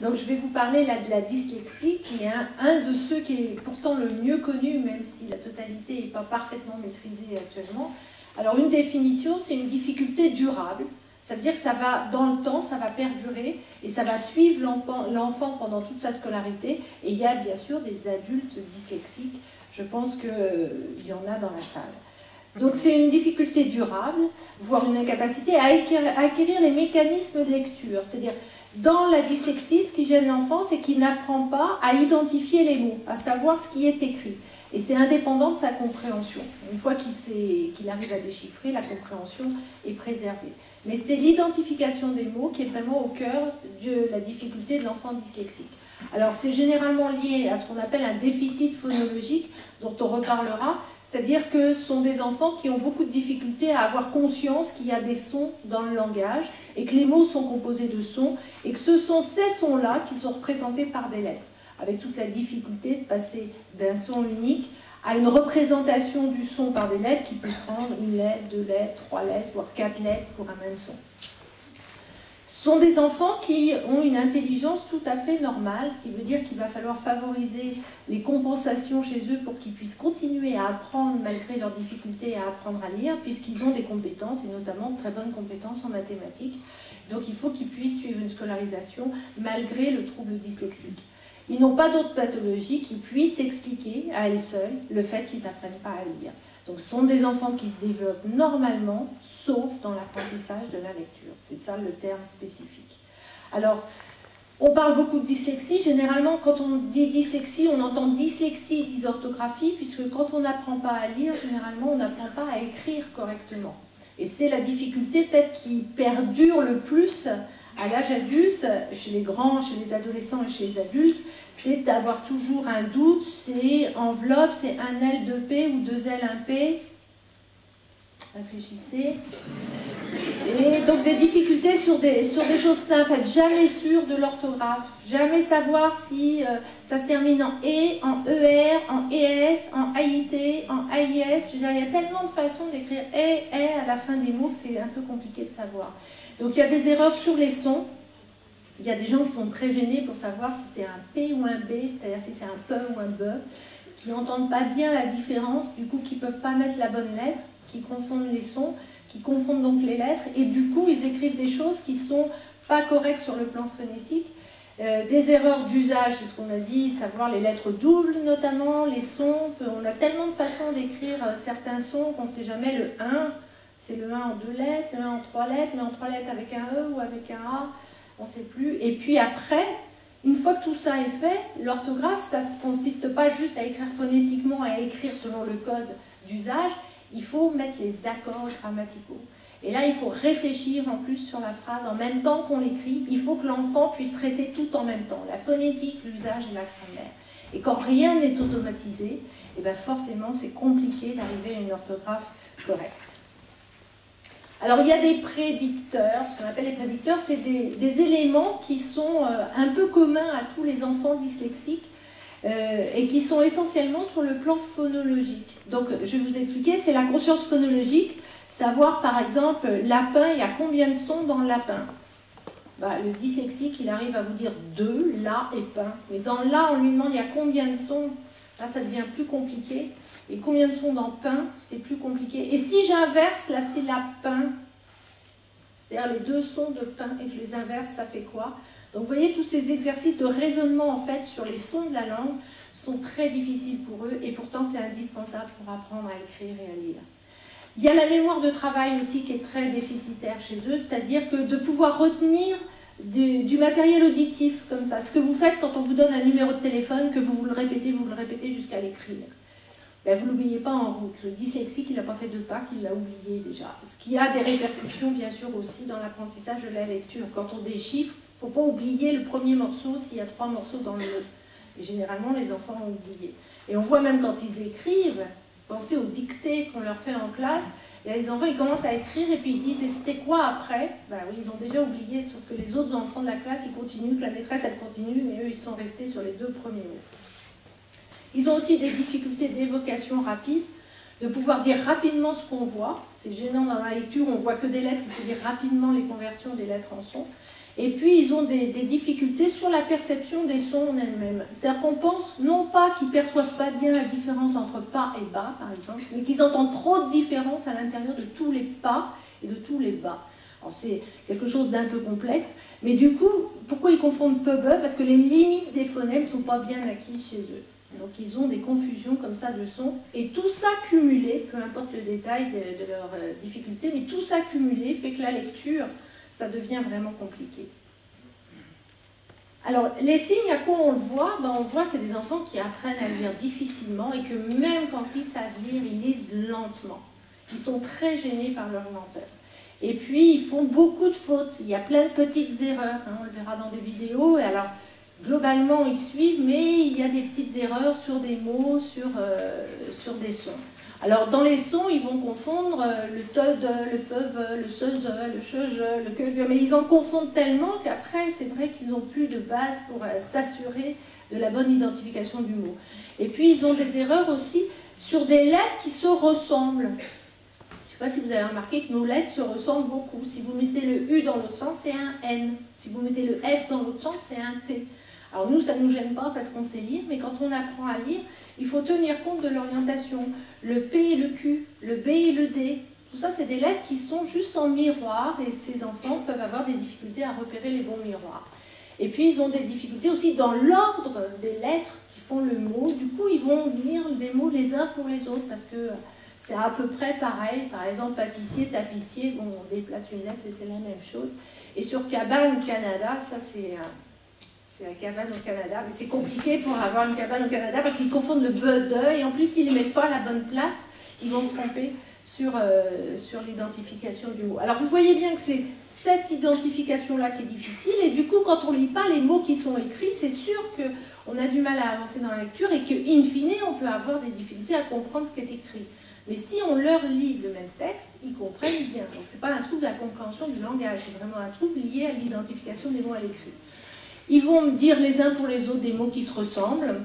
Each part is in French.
Donc je vais vous parler là de la dyslexie, qui est un de ceux qui est pourtant le mieux connu, même si la totalité n'est pas parfaitement maîtrisée actuellement. Alors une définition, c'est une difficulté durable. Ça veut dire que ça va, dans le temps, ça va perdurer et ça va suivre l'enfant pendant toute sa scolarité. Et il y a bien sûr des adultes dyslexiques, je pense qu'il y en a dans la salle. Donc c'est une difficulté durable, voire une incapacité à acquérir les mécanismes de lecture. C'est-à-dire, dans la dyslexie, ce qui gêne l'enfant, c'est qu'il n'apprend pas à identifier les mots, à savoir ce qui est écrit. Et c'est indépendant de sa compréhension. Une fois qu'il arrive à déchiffrer, la compréhension est préservée. Mais c'est l'identification des mots qui est vraiment au cœur de la difficulté de l'enfant dyslexique. Alors c'est généralement lié à ce qu'on appelle un déficit phonologique, dont on reparlera, c'est-à-dire que ce sont des enfants qui ont beaucoup de difficultés à avoir conscience qu'il y a des sons dans le langage, et que les mots sont composés de sons, et que ce sont ces sons-là qui sont représentés par des lettres, avec toute la difficulté de passer d'un son unique à une représentation du son par des lettres qui peut prendre une lettre, 2 lettres, 3 lettres, voire 4 lettres pour un même son. Ce sont des enfants qui ont une intelligence tout à fait normale, ce qui veut dire qu'il va falloir favoriser les compensations chez eux pour qu'ils puissent continuer à apprendre malgré leurs difficultés à apprendre à lire, puisqu'ils ont des compétences, et notamment de très bonnes compétences en mathématiques. Donc il faut qu'ils puissent suivre une scolarisation malgré le trouble dyslexique. Ils n'ont pas d'autres pathologies qui puissent expliquer à elles seules le fait qu'ils n'apprennent pas à lire. Donc ce sont des enfants qui se développent normalement, sauf dans l'apprentissage de la lecture. C'est ça le terme spécifique. Alors, on parle beaucoup de dyslexie. Généralement, quand on dit dyslexie, on entend dyslexie, dysorthographie, puisque quand on n'apprend pas à lire, généralement, on n'apprend pas à écrire correctement. Et c'est la difficulté peut-être qui perdure le plus à l'âge adulte, chez les grands, chez les adolescents et chez les adultes, c'est d'avoir toujours un doute, c'est enveloppe, c'est un L, 2P ou 2 L, 1P. Réfléchissez. Et donc des difficultés sur des choses simples, être jamais sûr de l'orthographe, jamais savoir si ça se termine en E, en ER, en ES, en AIT, en AIS. Je veux dire, il y a tellement de façons d'écrire E à la fin des mots que c'est un peu compliqué de savoir. Donc il y a des erreurs sur les sons. Il y a des gens qui sont très gênés pour savoir si c'est un P ou un B, c'est-à-dire si c'est un P ou un B, qui n'entendent pas bien la différence, du coup qui ne peuvent pas mettre la bonne lettre, qui confondent les sons, qui confondent donc les lettres, et du coup ils écrivent des choses qui ne sont pas correctes sur le plan phonétique. Des erreurs d'usage, c'est ce qu'on a dit, de savoir les lettres doubles notamment, les sons, on a tellement de façons d'écrire certains sons qu'on ne sait jamais le 1, c'est le 1 en 2 lettres, le 1 en 3 lettres, mais en 3 lettres avec un E ou avec un A, on ne sait plus. Et puis après, une fois que tout ça est fait, l'orthographe, ça ne consiste pas juste à écrire phonétiquement, à écrire selon le code d'usage, il faut mettre les accords grammaticaux. Et là, il faut réfléchir en plus sur la phrase en même temps qu'on l'écrit. Il faut que l'enfant puisse traiter tout en même temps, la phonétique, l'usage et la grammaire. Et quand rien n'est automatisé, eh bien forcément, c'est compliqué d'arriver à une orthographe correcte. Alors il y a des prédicteurs, ce qu'on appelle les prédicteurs, c'est des éléments qui sont un peu communs à tous les enfants dyslexiques et qui sont essentiellement sur le plan phonologique. Donc je vais vous expliquer, c'est la conscience phonologique, savoir par exemple, lapin, il y a combien de sons dans le lapin? Le dyslexique, il arrive à vous dire 2, la et pain. Mais dans la, on lui demande il y a combien de sons? Là, ça devient plus compliqué. Et combien de sons dans pain, c'est plus compliqué. Et si j'inverse la syllabe pain, c'est-à-dire les 2 sons de pain, et que je les inverse, ça fait quoi? Donc vous voyez, tous ces exercices de raisonnement en fait sur les sons de la langue sont très difficiles pour eux, et pourtant c'est indispensable pour apprendre à écrire et à lire. Il y a la mémoire de travail aussi qui est très déficitaire chez eux, c'est-à-dire que de pouvoir retenir du matériel auditif comme ça, ce que vous faites quand on vous donne un numéro de téléphone, que vous le répétez jusqu'à l'écrire. Ben, vous ne l'oubliez pas en route. Le dyslexique, il n'a pas fait 2 pas, qu'il l'a oublié déjà. Ce qui a des répercussions, bien sûr, aussi dans l'apprentissage de la lecture. Quand on déchiffre, il ne faut pas oublier le premier morceau s'il y a 3 morceaux dans le mot. Et généralement, les enfants ont oublié. Et on voit même quand ils écrivent, pensez aux dictées qu'on leur fait en classe, il y a des enfants, ils commencent à écrire et puis ils disent « et c'était quoi après ?» Ben oui, ils ont déjà oublié, sauf que les autres enfants de la classe, ils continuent, que la maîtresse, elle continue, mais eux, ils sont restés sur les 2 premiers mots. Ils ont aussi des difficultés d'évocation rapide, de pouvoir dire rapidement ce qu'on voit. C'est gênant dans la lecture, on voit que des lettres, il faut dire rapidement les conversions des lettres en sons. Et puis, ils ont des difficultés sur la perception des sons en elles-mêmes. C'est-à-dire qu'on pense, non pas qu'ils ne perçoivent pas bien la différence entre pas et bas, par exemple, mais qu'ils entendent trop de différence à l'intérieur de tous les pas et de tous les bas. Alors, c'est quelque chose d'un peu complexe, mais du coup, pourquoi ils confondent peu bas? Parce que les limites des phonèmes ne sont pas bien acquises chez eux. Donc, ils ont des confusions comme ça de sons, et tout ça cumulé, peu importe le détail de leurs difficultés, mais tout ça cumulé fait que la lecture, ça devient vraiment compliqué. Alors, les signes, à quoi on le voit? On voit c'est des enfants qui apprennent à lire difficilement et que même quand ils savent lire, ils lisent lentement. Ils sont très gênés par leur lenteur. Et puis, ils font beaucoup de fautes. Il y a plein de petites erreurs, hein, on le verra dans des vidéos. Et alors, globalement, ils suivent, mais il y a des petites erreurs sur des mots, sur des sons. Alors, dans les sons, ils vont confondre le tod, le feuve, le seuse, le chege, le que, mais ils en confondent tellement qu'après, c'est vrai qu'ils n'ont plus de base pour s'assurer de la bonne identification du mot. Et puis, ils ont des erreurs aussi sur des lettres qui se ressemblent. Je ne sais pas si vous avez remarqué que nos lettres se ressemblent beaucoup. Si vous mettez le U dans l'autre sens, c'est un N. Si vous mettez le F dans l'autre sens, c'est un T. Alors nous, ça ne nous gêne pas parce qu'on sait lire, mais quand on apprend à lire, il faut tenir compte de l'orientation. Le P et le Q, le B et le D, tout ça, c'est des lettres qui sont juste en miroir et ces enfants peuvent avoir des difficultés à repérer les bons miroirs. Et puis, ils ont des difficultés aussi dans l'ordre des lettres qui font le mot. Du coup, ils vont lire des mots les uns pour les autres parce que c'est à peu près pareil. Par exemple, pâtissier, tapissier, bon, on déplace une lettre et c'est la même chose. Et sur cabane, Canada, ça c'est la cabane au Canada. Mais c'est compliqué pour avoir une cabane au Canada parce qu'ils confondent le be, de, et en plus, s'ils ne mettent pas à la bonne place, ils vont se tromper sur l'identification du mot. Alors, vous voyez bien que c'est cette identification-là qui est difficile, et du coup, quand on ne lit pas les mots qui sont écrits, c'est sûr qu'on a du mal à avancer dans la lecture et qu'in fine, on peut avoir des difficultés à comprendre ce qui est écrit. Mais si on leur lit le même texte, ils comprennent bien. Donc, ce n'est pas un trouble de la compréhension du langage, c'est vraiment un trouble lié à l'identification des mots à l'écrit. Ils vont dire les uns pour les autres des mots qui se ressemblent,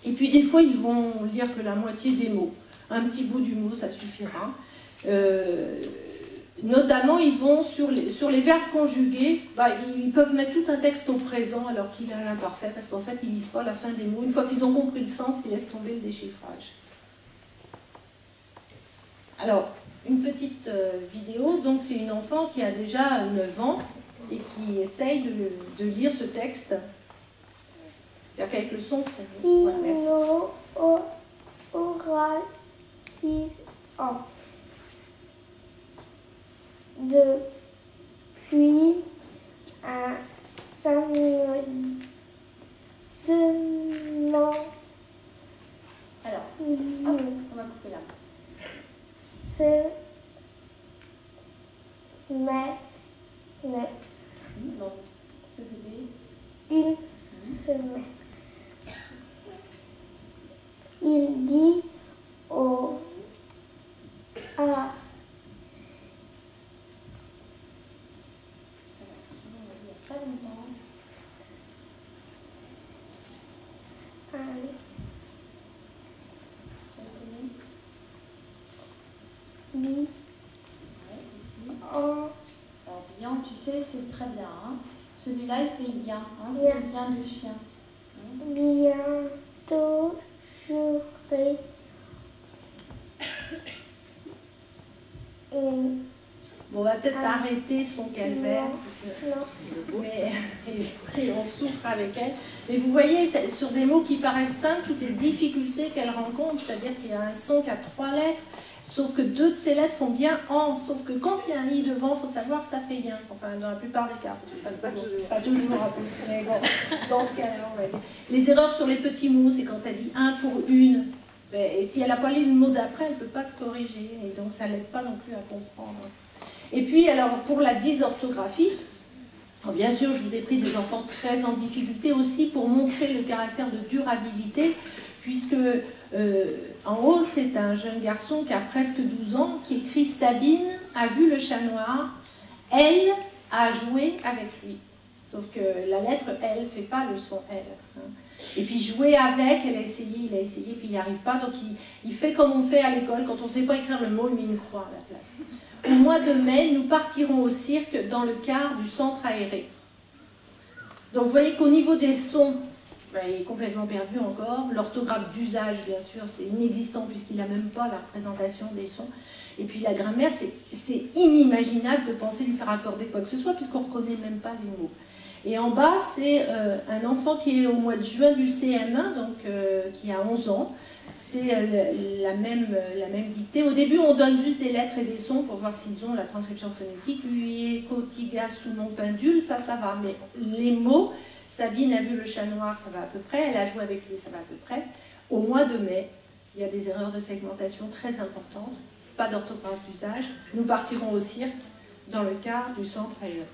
et puis des fois, ils vont lire que la moitié des mots. Un petit bout du mot, ça suffira. Notamment, ils vont, sur les verbes conjugués, ils peuvent mettre tout un texte au présent alors qu'il a l'imparfait, parce qu'en fait, ils ne lisent pas la fin des mots. Une fois qu'ils ont compris le sens, ils laissent tomber le déchiffrage. Alors, une petite vidéo, donc c'est une enfant qui a déjà 9 ans et qui essaye de lire ce texte. C'est-à-dire qu'avec le son, c'est... Ouais, merci. Aura 6 ans. Depuis un seulement. Alors, hop, on va couper là. Non, ça c'était... Une semaine. Il dit au A. Pas longtemps. Bi. Alors, bien, tu sais, c'est très bien. Hein. Celui-là, il fait bien. Hein, c'est Bien. le bien de chien. Bientôt, j'aurai une. Bon, on va peut-être arrêter son calvaire, Non. mais et on souffre avec elle. Mais vous voyez, sur des mots qui paraissent simples, toutes les difficultés qu'elle rencontre, c'est-à-dire qu'il y a un son qui a 3 lettres, sauf que 2 de ces lettres font bien en, sauf que quand il y a un i devant, il faut savoir que ça fait yin. Enfin, dans la plupart des cas, pas toujours à plus, mais bon, dans ce cas-là, on va dire. Les erreurs sur les petits mots, c'est quand elle dit un pour une, et si elle n'a pas lu le mot d'après, elle ne peut pas se corriger, et donc ça ne l'aide pas non plus à comprendre. Et puis, alors, pour la dysorthographie, bien sûr, je vous ai pris des enfants très en difficulté aussi pour montrer le caractère de durabilité, puisque en haut, c'est un jeune garçon qui a presque 12 ans, qui écrit « Sabine a vu le chat noir, elle a joué avec lui ». Sauf que la lettre « elle » ne fait pas le son « elle ». Et puis jouer avec, il a essayé, puis il n'y arrive pas. Donc il fait comme on fait à l'école, quand on ne sait pas écrire le mot, il met une croix à la place. Au mois de mai, nous partirons au cirque dans le car du centre aéré. Donc vous voyez qu'au niveau des sons, il est complètement perdu encore. L'orthographe d'usage, bien sûr, c'est inexistant puisqu'il n'a même pas la représentation des sons. Et puis la grammaire, c'est inimaginable de penser lui faire accorder quoi que ce soit puisqu'on ne reconnaît même pas les mots. Et en bas, c'est un enfant qui est au mois de juin du CM1, donc qui a 11 ans. C'est la même dictée. Au début, on donne juste des lettres et des sons pour voir s'ils ont la transcription phonétique. Uye, kotiga, sounon, pendule, ça va. Mais les mots, Sabine a vu le chat noir, ça va à peu près. Elle a joué avec lui, ça va à peu près. Au mois de mai, il y a des erreurs de segmentation très importantes. Pas d'orthographe d'usage. Nous partirons au cirque dans le quart du centre ailleurs.